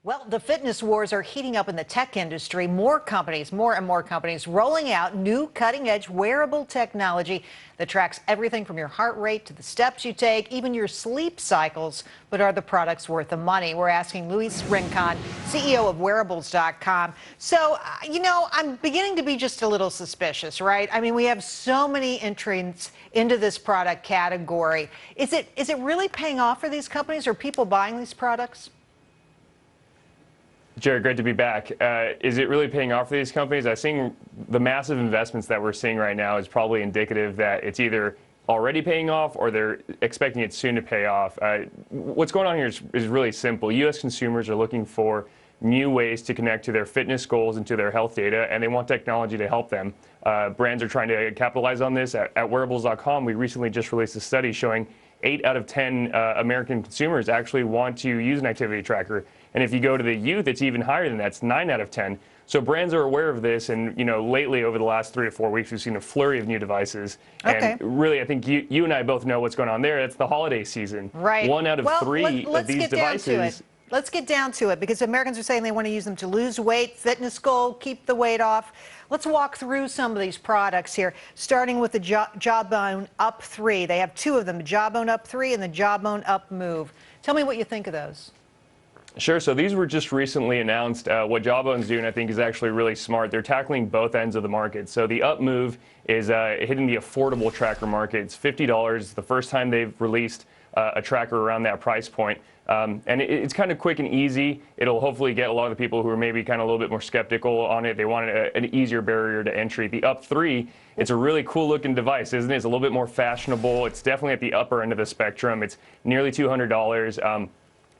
Well, the fitness wars are heating up in the tech industry. More and more companies rolling out new cutting-edge wearable technology that tracks everything from your heart rate to the steps you take, even your sleep cycles. But are the products worth the money? We're asking Luis Rincon, CEO of Wearables.com. So, I'm beginning to be just a little suspicious, right? I mean, we have so many entrants into this product category. Is it really paying off for these companies? Are people buying these products? Jared, great to be back. Is it really paying off for these companies? I think the massive investments that we're seeing right now is probably indicative that it's either already paying off or they're expecting it soon to pay off. What's going on here is really simple. U.S. consumers are looking for new ways to connect to their fitness goals and to their health data, and they want technology to help them. Brands are trying to capitalize on this. At Wearables.com, we recently just released a study showing 8 out of 10 American consumers actually want to use an activity tracker. And if you go to the youth, it's even higher than that. It's 9 out of 10. So brands are aware of this. And, lately over the last 3 to 4 weeks, we've seen a flurry of new devices. Okay. And really, I think you and I both know what's going on there. It's the holiday season. Right. 1 out of 3 of these devices. Let's get down to it, because Americans are saying they want to use them to lose weight, fitness goal, keep the weight off. Let's walk through some of these products here, starting with the Jawbone Up 3. They have 2 of them, the Jawbone Up 3 and the Jawbone Up Move. Tell me what you think of those. Sure. So these were just recently announced. What Jawbone's doing, I think, is actually really smart. They're tackling both ends of the market. So the Up Move is hitting the affordable tracker market. It's $50. It's the first time they've released a tracker around that price point. And it's kind of quick and easy. It'll hopefully get a lot of the people who are maybe kind of a little bit more skeptical on it. They want an easier barrier to entry. The Up 3, it's a really cool looking device, isn't it? It's a little bit more fashionable. It's definitely at the upper end of the spectrum. It's nearly $200.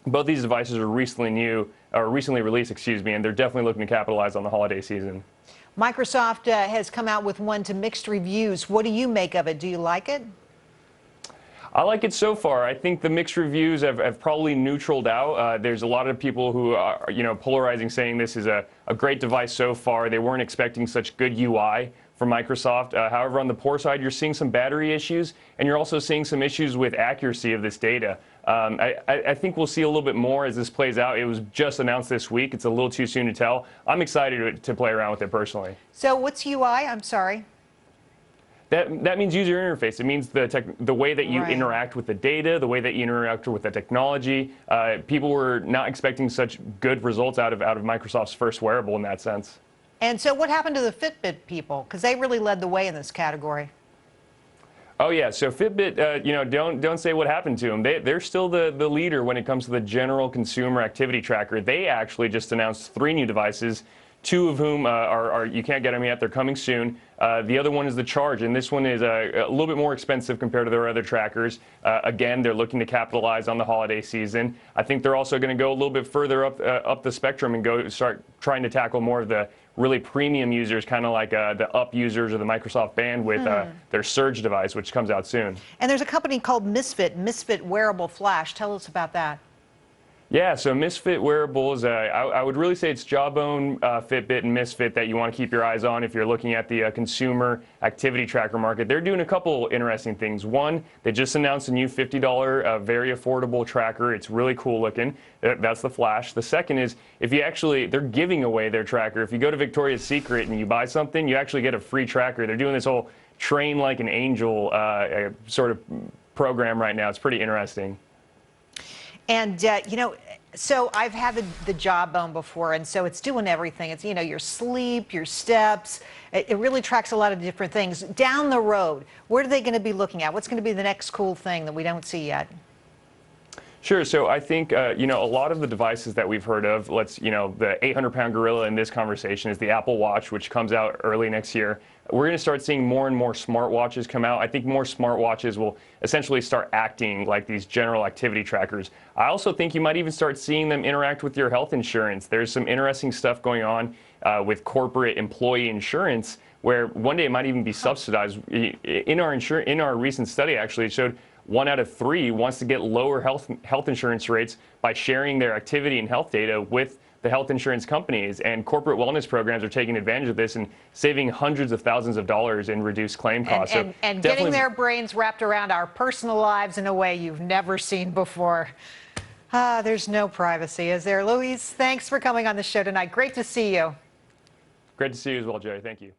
Both these devices are recently released, and they're definitely looking to capitalize on the holiday season. Microsoft has come out with one to mixed reviews. What do you make of it? Do you like it? I like it so far. I think the mixed reviews have probably neutraled out. There's a lot of people who are, polarizing, saying this is a great device so far. They weren't expecting such good UI from Microsoft. However, on the poor side, you're seeing some battery issues, and you're also seeing some issues with accuracy of this data. I think we'll see a little bit more as this plays out. It was just announced this week. It's a little too soon to tell. I'm excited to play around with it personally. So what's UI? I'm sorry. That means user interface. It means the way that you interact with the data, the way that you interact with the technology. People were not expecting such good results out of Microsoft's first wearable in that sense. And so what happened to the Fitbit people? Because they really led the way in this category. Oh yeah, so Fitbit, don't say what happened to them. They're still the leader when it comes to the general consumer activity tracker. They actually just announced 3 new devices, 2 of whom are you can't get them yet. They're coming soon. The other one is the Charge, and this one is a little bit more expensive compared to their other trackers. Again, they're looking to capitalize on the holiday season. I think they're also going to go a little bit further up the spectrum and start trying to tackle more of the really premium users, kind of like the Up users or the Microsoft Band with their Surge device, which comes out soon. And there's a company called Misfit Wearable Flash. Tell us about that. Yeah, so Misfit Wearables, I would really say it's Jawbone, Fitbit, and Misfit that you want to keep your eyes on if you're looking at the consumer activity tracker market. They're doing a couple interesting things. One, they just announced a new $50 very affordable tracker. It's really cool looking. That's the Flash. The second is, they're giving away their tracker. If you go to Victoria's Secret and you buy something, you actually get a free tracker. They're doing this whole train like an angel sort of program right now. It's pretty interesting. And, so I've had the Jawbone before, and so it's doing everything. It's, your sleep, your steps. It really tracks a lot of different things. Down the road, what are they going to be looking at? What's going to be the next cool thing that we don't see yet? Sure. So I think, a lot of the devices that we've heard of, the 800-pound gorilla in this conversation is the Apple Watch, which comes out early next year. We're going to start seeing more and more smartwatches come out. I think more smartwatches will essentially start acting like these general activity trackers. I also think you might even start seeing them interact with your health insurance. There's some interesting stuff going on with corporate employee insurance, where one day it might even be subsidized. In our recent study, actually, it showed 1 out of 3 wants to get lower health insurance rates by sharing their activity and health data with the health insurance companies, and corporate wellness programs are taking advantage of this and saving hundreds of thousands of dollars in reduced claim costs. And getting their brains wrapped around our personal lives in a way you've never seen before. There's no privacy, is there? Luis, thanks for coming on the show tonight. Great to see you. Great to see you as well, Jerry. Thank you.